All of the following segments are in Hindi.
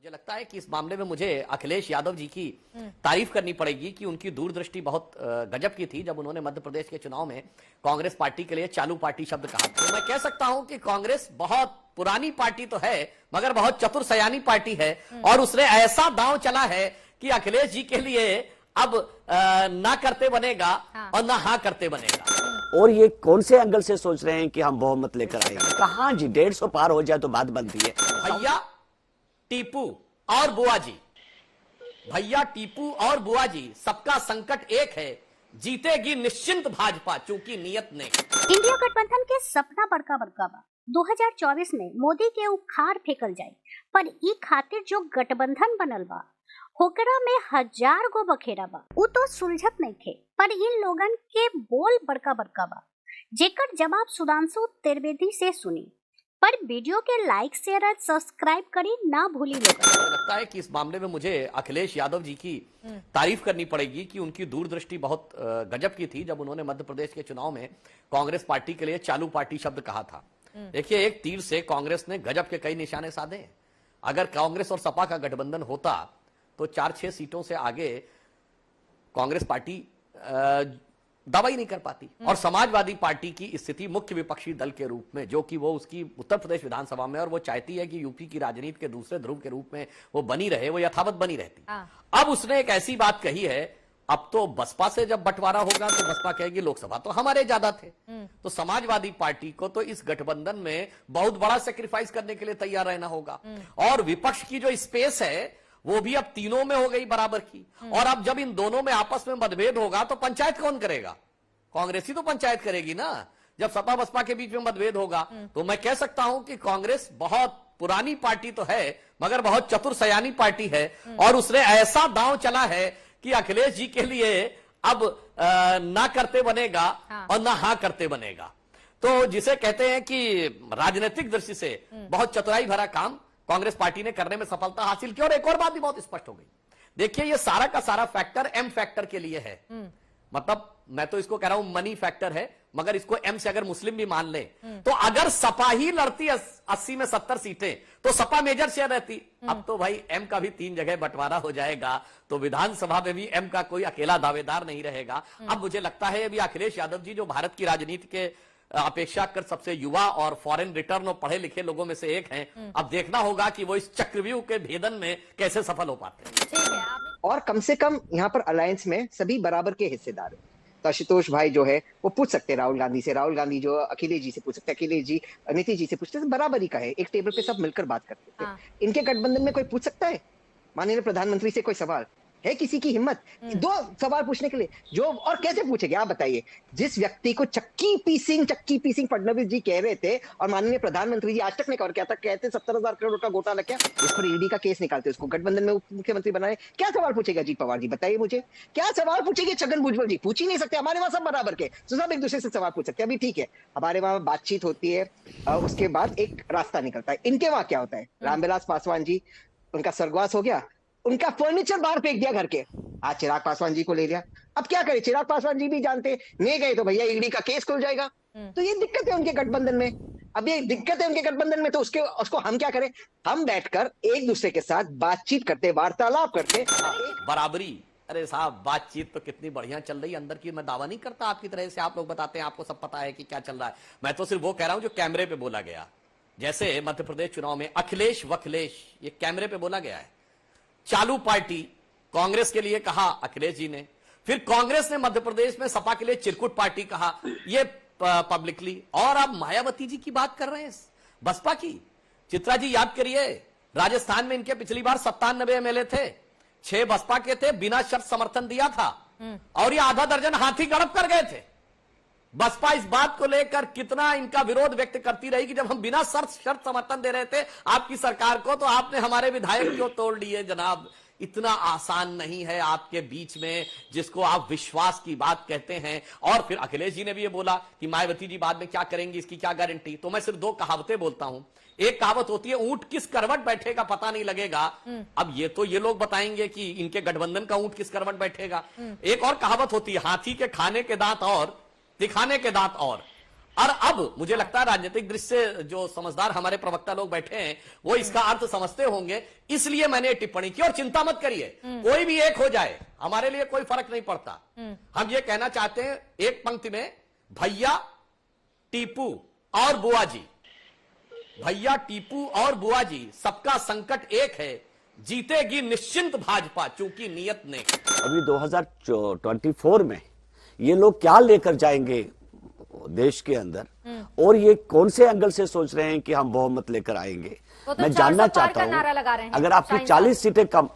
मुझे लगता है कि इस मामले में मुझे अखिलेश यादव जी की तारीफ करनी पड़ेगी कि उनकी दूरदृष्टि बहुत गजब की थी जब उन्होंने मध्य प्रदेश के चुनाव में कांग्रेस पार्टी के लिए चालू पार्टी शब्द कहा। तो मैं कह सकता हूं कि कांग्रेस बहुत पुरानी पार्टी तो है मगर बहुत चतुर सयानी पार्टी है और उसने ऐसा दांव चला है कि अखिलेश जी के लिए अब ना करते बनेगा और ना हाँ करते बनेगा। और ये कौन से एंगल से सोच रहे हैं कि हम बहुमत लेकर आएंगे? कहां जी 150 पार हो जाए तो बात बनती है। भैया टीपू और बुआ जी, भैया टीपू और बुआ जी, सबका संकट एक है, जीतेगी निश्चिंत भाजपा चूंकि नियत ने। इंडिया गठबंधन के सपना बड़का बड़का बा 2024 में मोदी के उखाड़ फेंकल जाए पर ई खातिर जो गठबंधन बनल बा होकरा में 1000 गो बखेरा बा उ तो सुलझत नहीं थे पर इन लोगन के बोल बड़का बड़का बा जेकर जवाब सुधांशु त्रिवेदी से सुनी। पर वीडियो के लाइक शेयर और सब्सक्राइब करी ना भूली लोग। मुझे लगता है कि इस मामले में मुझे अखिलेश यादव जी की तारीफ करनी पड़ेगी कि उनकी दूरदृष्टि बहुत गजब की थी जब उन्होंने मध्य प्रदेश के चुनाव में कांग्रेस पार्टी के लिए चालू पार्टी शब्द कहा था। देखिए, एक तीर से कांग्रेस ने गजब के कई निशाने साधे। अगर कांग्रेस और सपा का गठबंधन होता तो 4-6 सीटों से आगे कांग्रेस पार्टी दावा ही नहीं कर पाती और समाजवादी पार्टी की स्थिति मुख्य विपक्षी दल के रूप में, जो कि वो उसकी उत्तर प्रदेश विधानसभा में और वो चाहती है कि यूपी की राजनीति के दूसरे ध्रुव के रूप में वो बनी रहे, वो यथावत बनी रहती। अब उसने एक ऐसी बात कही है, अब तो बसपा से जब बंटवारा होगा तो बसपा कहेगी लोकसभा तो हमारे ज्यादा थे। तो समाजवादी पार्टी को तो इस गठबंधन में बहुत बड़ा सेक्रीफाइस करने के लिए तैयार रहना होगा और विपक्ष की जो स्पेस है वो भी अब तीनों में हो गई बराबर की। और अब जब इन दोनों में आपस में मतभेद होगा तो पंचायत कौन करेगा? कांग्रेस ही तो पंचायत करेगी ना। जब सपा बसपा के बीच में मतभेद होगा तो मैं कह सकता हूं कि कांग्रेस बहुत पुरानी पार्टी तो है मगर बहुत चतुर सयानी पार्टी है और उसने ऐसा दांव चला है कि अखिलेश जी के लिए अब ना करते बनेगा और ना हाँ करते बनेगा। तो जिसे कहते हैं कि राजनीतिक दृष्टि से बहुत चतुराई भरा काम कांग्रेस पार्टी ने करने में सफलता हासिल की। और एक और बात भी बहुत स्पष्ट हो गई। देखिए, ये सारा का सारा फैक्टर एम फैक्टर के लिए है। मतलब मैं तो इसको कह रहा हूं मनी फैक्टर है मगर इसको एम से अगर मुस्लिम भी मान ले तो अगर सपा ही लड़ती 80 में 70 सीटें तो सपा मेजर शेयर रहती। अब तो भाई एम का भी 3 जगह बंटवारा हो जाएगा तो विधानसभा में भी एम का कोई अकेला दावेदार नहीं रहेगा। अब मुझे लगता है अभी अखिलेश यादव जी जो भारत की राजनीति के अपेक्षाकृत सबसे युवा और फॉरेन रिटर्न और पढ़े लिखे लोगों में से एक हैं, अब देखना होगा कि वो इस चक्रव्यूह के भेदन में कैसे सफल हो पाते हैं। और कम से कम यहाँ पर अलायंस में सभी बराबर के हिस्सेदार हैं। तो आशुतोष भाई जो है वो पूछ सकते हैं राहुल गांधी से, राहुल गांधी जो अखिलेश जी से पूछ सकते हैं, अखिलेश जी नीतीश जी से पूछते हैं, बराबरी का है। एक टेबल पे सब मिलकर बात करते हैं। इनके गठबंधन में कोई पूछ सकता है माननीय प्रधानमंत्री से कोई सवाल? है किसी की हिम्मत 2 सवाल पूछने के लिए? जो और कैसे पूछेंगे आप बताइए? जिस व्यक्ति को चक्की पीसिंग फडणवीस जी कह रहे थे और माननीय प्रधानमंत्री जी आज तक नहीं कवर किया था, कहते 70,000 करोड़ का घोटाला किया, इस पर ईडी का केस निकालते, उसको गठबंधन में उप मुख्यमंत्री बनाए। क्या सवाल पूछेगा अजीत पवार जी? बताइए मुझे, क्या सवाल पूछेंगे छगन भुजबल जी? पूछ ही नहीं सकते। हमारे वहां सब बराबर के, तो सब एक दूसरे से सवाल पूछ सकते हैं। अभी ठीक है, हमारे वहां बातचीत होती है, उसके बाद एक रास्ता निकलता है। इनके वहां क्या होता है? रामविलास पासवान जी, उनका स्वर्गवास हो गया, उनका फर्नीचर बाहर फेंक दिया घर के, आज चिराग पासवान जी को ले लिया। अब क्या करे? चिराग पासवान जी भी जानते नहीं गए तो भैया ईडी का केस खुल जाएगा। तो ये दिक्कत है उनके गठबंधन में। अब ये दिक्कत है उनके गठबंधन में तो उसको हम क्या करें? हम बैठकर एक दूसरे के साथ बातचीत करते, वार्तालाप करते। बराबरी, अरे साहब बातचीत तो कितनी बढ़िया चल रही है। अंदर की मैं दावा नहीं करता आपकी तरह से, आप लोग बताते हैं आपको सब पता है कि क्या चल रहा है। मैं तो सिर्फ वो कह रहा हूं जो कैमरे पे बोला गया। जैसे मध्य प्रदेश चुनाव में अखिलेश वखलेश, ये कैमरे पे बोला गया है। चालू पार्टी कांग्रेस के लिए कहा अखिलेश जी ने, फिर कांग्रेस ने मध्य प्रदेश में सपा के लिए चिरकुट पार्टी कहा, ये पब्लिकली। और अब मायावती जी की बात कर रहे हैं बसपा की। चित्रा जी याद करिए, राजस्थान में इनके पिछली बार 97 एमएलए थे, 6 बसपा के थे, बिना शर्त समर्थन दिया था और ये आधा दर्जन हाथी गड़प कर गए थे। बसपा इस बात को लेकर कितना इनका विरोध व्यक्त करती रही कि जब हम बिना शर्त समर्थन दे रहे थे आपकी सरकार को तो आपने हमारे विधायक क्यों तोड़ लिए? जनाब, इतना आसान नहीं है आपके बीच में जिसको आप विश्वास की बात कहते हैं। और फिर अखिलेश जी ने भी ये बोला कि मायावती जी बाद में क्या करेंगी, इसकी क्या गारंटी? तो मैं सिर्फ 2 कहावतें बोलता हूं। एक कहावत होती है ऊंट किस करवट बैठेगा पता नहीं लगेगा। अब ये तो ये लोग बताएंगे कि इनके गठबंधन का ऊंट किस करवट बैठेगा। एक और कहावत होती है हाथी के खाने के दांत और दिखाने के दांत और। और अब मुझे लगता है राजनीतिक दृष्टि से जो समझदार हमारे प्रवक्ता लोग बैठे हैं वो इसका अर्थ समझते होंगे, इसलिए मैंने ये टिप्पणी की। और चिंता मत करिए, कोई भी एक हो जाए हमारे लिए कोई फर्क नहीं पड़ता। हम ये कहना चाहते हैं एक पंक्ति में, भैया टीपू और बुआ जी, भैया टीपू और बुआ जी, सबका संकट एक है, जीतेगी निश्चिंत भाजपा चूंकि नियत ने। अभी 2024 में ये लोग क्या लेकर जाएंगे देश के अंदर, और ये कौन से एंगल से सोच रहे हैं कि हम बहुमत लेकर आएंगे। तो मैं जानना 400 पार चाहता का नारा लगा रहे हूं, हैं अगर आपकी शाहीन 40 सीटें कम,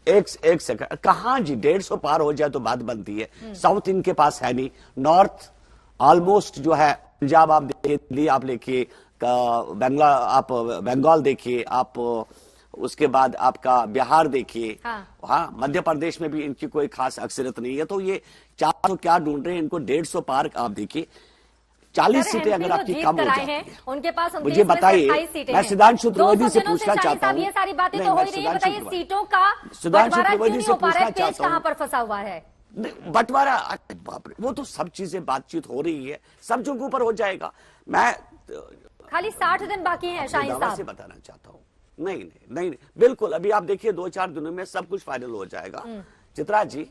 एक सेकंड, कहां जी 150 पार हो जाए तो बात बनती है। साउथ इनके पास है नहीं, नॉर्थ ऑलमोस्ट जो है, पंजाब आप देखिए, दिल्ली आप देखिए, आप बंगाल देखिए, आप उसके बाद आपका बिहार देखिए, हाँ मध्य प्रदेश में भी इनकी कोई खास अक्सरियत नहीं है। तो ये 400 क्या ढूंढ रहे हैं, इनको 150 पार आप देखिए। 40 सीटें अगर आपकी कम हो जाती है, उनके पास मुझे बताइए, मैं सुधांशु त्रिवेदी से पूछना चाहता हूँ। ये सारी बातें तो हो ही रही है, बताइए सीटों का सुधांशु बंटवारा क्यों त्रिवेदी नहीं से हो पा रहा है, पूछना पेच चाहता हूँ। कहां पर फंसा हुआ है? बंटवारा, बाप रे, वो तो सब चीजें बातचीत हो रही है, सब जगह ऊपर हो जाएगा। मैं खाली 60 दिन बाकी हैं शाहीन दावा से साहब। बताना चाहता हूँ, नहीं, बिल्कुल अभी आप देखिए 2-4 दिनों में सब कुछ फाइनल हो जाएगा। चित्रा जी,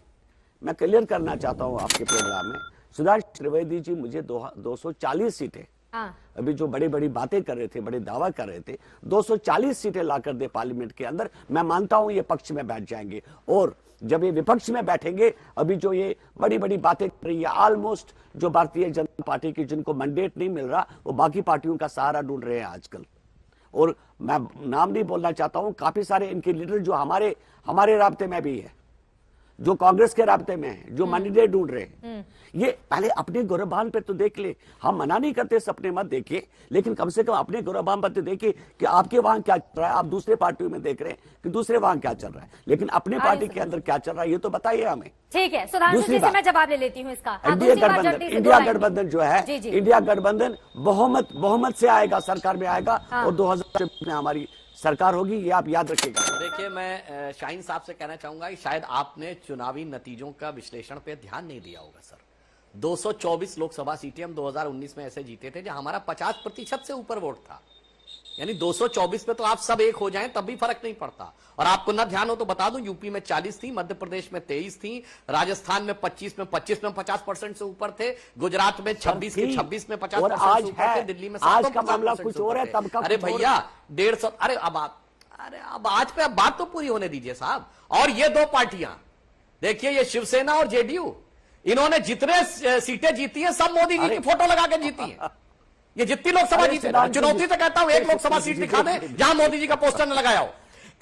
मैं क्लियर करना चाहता हूँ आपके प्रोग्राम में, सुधांशु त्रिवेदी जी मुझे 240 सीटें, अभी जो बड़ी बड़ी बातें कर रहे थे, बड़े दावा कर रहे थे, 240 सीटें ला कर दे पार्लियामेंट के अंदर, मैं मानता हूं ये पक्ष में बैठ जाएंगे। और जब ये विपक्ष में बैठेंगे, अभी जो ये बड़ी बड़ी बातें कर रही है, ऑलमोस्ट जो भारतीय जनता पार्टी की जिनको मैंडेट नहीं मिल रहा, वो बाकी पार्टियों का सहारा ढूंढ रहे हैं आजकल। और मैं नाम नहीं बोलना चाहता हूं, काफी सारे इनके लीडर जो हमारे राब्ते में भी है, जो कांग्रेस के राब्ते में है, जो मैंडेट ढूंढ रहे हैं, ये पहले अपने गौरवान पे तो देख ले। हम मना नहीं करते सपने मत देखिए, लेकिन कम से कम अपने गौरवान पर तो देखिए कि आपके वहां क्या चल रहा है। आप दूसरे पार्टियों में देख रहे हैं कि दूसरे वहां क्या चल रहा है, लेकिन अपने पार्टी के अंदर क्या चल रहा है ये तो बताइए हमें। ठीक है, सुधांशु जी से मैं जवाब ले लेती हूँ इसका। इंडिया गठबंधन जो है, इंडिया गठबंधन बहुमत से आएगा, सरकार में आएगा, और 2024 में हमारी सरकार होगी, ये आप याद रखिएगा। देखिए, मैं शाहीन साहब से कहना चाहूंगा कि शायद आपने चुनावी नतीजों का विश्लेषण पे ध्यान नहीं दिया होगा सर। 224 लोकसभा सीटें हम 2019 में ऐसे जीते थे जहां हमारा 50% से ऊपर वोट था। यानी 224 पे तो आप सब एक हो जाएं तब भी फर्क नहीं पड़ता। और आपको ना ध्यान हो तो बता दूं, यूपी में 40 थी, मध्य प्रदेश में 23 थी, राजस्थान में 25 में 50% से ऊपर थे, गुजरात में 26 के 56 में 50% से ऊपर थे, दिल्ली में आज का मामला कुछ और है, तब का अरे भैया 150, अरे अब आज पे अब बात तो पूरी होने दीजिए साहब। और ये दो पार्टियां देखिए, ये शिवसेना और जेडीयू, इन्होंने जितने सीटें जीती हैं सब मोदी जी की फोटो लगा के जीती है। ये जितनी लोकसभा जीती है, चुनौती से कहता हूं एक लोकसभा सीट दिखा दे जहां मोदी जी का पोस्टर न लगाया हो,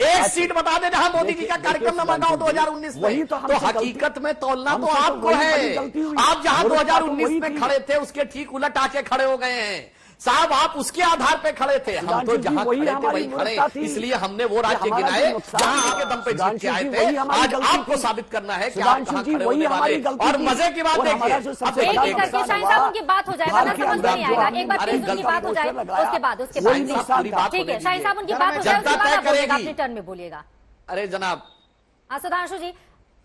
एक सीट बता दे जहां मोदी जी का कार्यक्रम न बना हो 2019 में। तो हकीकत में तोलना तो आपको है। आप जहां 2019 में खड़े थे उसके ठीक उलट आके खड़े हो गए हैं साहब। आप उसके आधार पे खड़े थे, हम तो जहां खड़े थे वही खड़े, इसलिए हमने वो राज्य गिनाए जहां आपके दम पे जीत के आए थे। आज आपको साबित करना है कि आप कहां खड़े होने वाले। और मजे की बात देखिए, शाहीन साहब उनकी बात हो जाए, वरना समझ में नहीं आएगा। एक बार प्लीज उनकी बात हो जाए, उसके बाद ठीक है शाहीन साहब उनकी बात हो जाए, उसके बाद अपनी टर्न में बोलिएगा। अरे जनाब, हाँ सुधांशु जी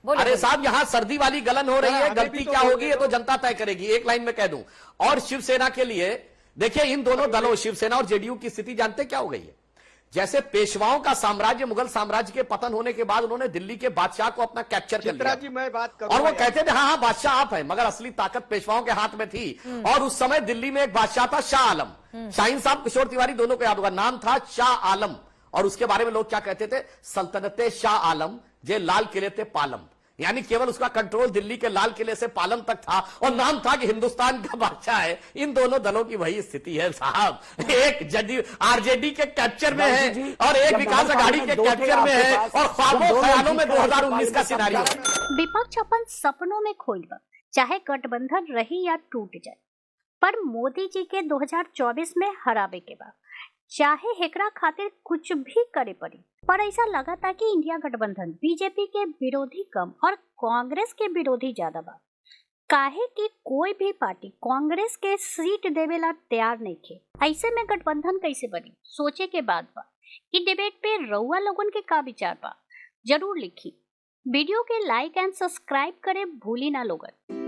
अरे साहब, यहां सर्दी वाली गलन हो रही है, गलती क्या होगी ये तो जनता तय करेगी, एक लाइन में कह दूं। और शिवसेना के लिए देखिए, इन दोनों दलों शिवसेना और जेडीयू की स्थिति जानते क्या हो गई है? जैसे पेशवाओं का साम्राज्य, मुगल साम्राज्य के पतन होने के बाद उन्होंने दिल्ली के बादशाह को अपना कैप्चर कर लिया जी, मैं बात और वो कहते थे हाँ बादशाह आप हैं, मगर असली ताकत पेशवाओं के हाथ में थी। और उस समय दिल्ली में एक बादशाह था शाह आलम। शाहीन साहब, किशोर तिवारी दोनों को याद होगा, नाम था शाह आलम। और उसके बारे में लोग क्या कहते थे? सल्तनते शाह आलम जे लाल किले ते पालम। यानी केवल उसका कंट्रोल दिल्ली के लाल किले से पालम तक था और नाम था कि हिंदुस्तान का बादशाह है। इन दोनों दलों की वही स्थिति है साहब, एक जदयू आरजेडी के कैप्चर में है और एक विकास अघाड़ी के कैप्चर में है और ख्वाबों ख्यालों में 2019 का सिनेरियो है। विपक्ष अपन सपनों में खोई बा, चाहे गठबंधन रही या टूट जाए, पर मोदी जी के 2024 में हरावे के बाद चाहे हेकरा खातिर कुछ भी करे पड़ी। पर ऐसा लगा था कि इंडिया गठबंधन बीजेपी के विरोधी कम और कांग्रेस के विरोधी ज्यादा बा। काहे कि कोई भी पार्टी कांग्रेस के सीट देवेला तैयार नहीं थे। ऐसे में गठबंधन कैसे बनी, सोचे के बाद बा। इ डिबेट पे रउआ लोगन के का विचार बा, जरूर लिखी। वीडियो के लाइक एंड सब्सक्राइब करे भूली ना लोगन।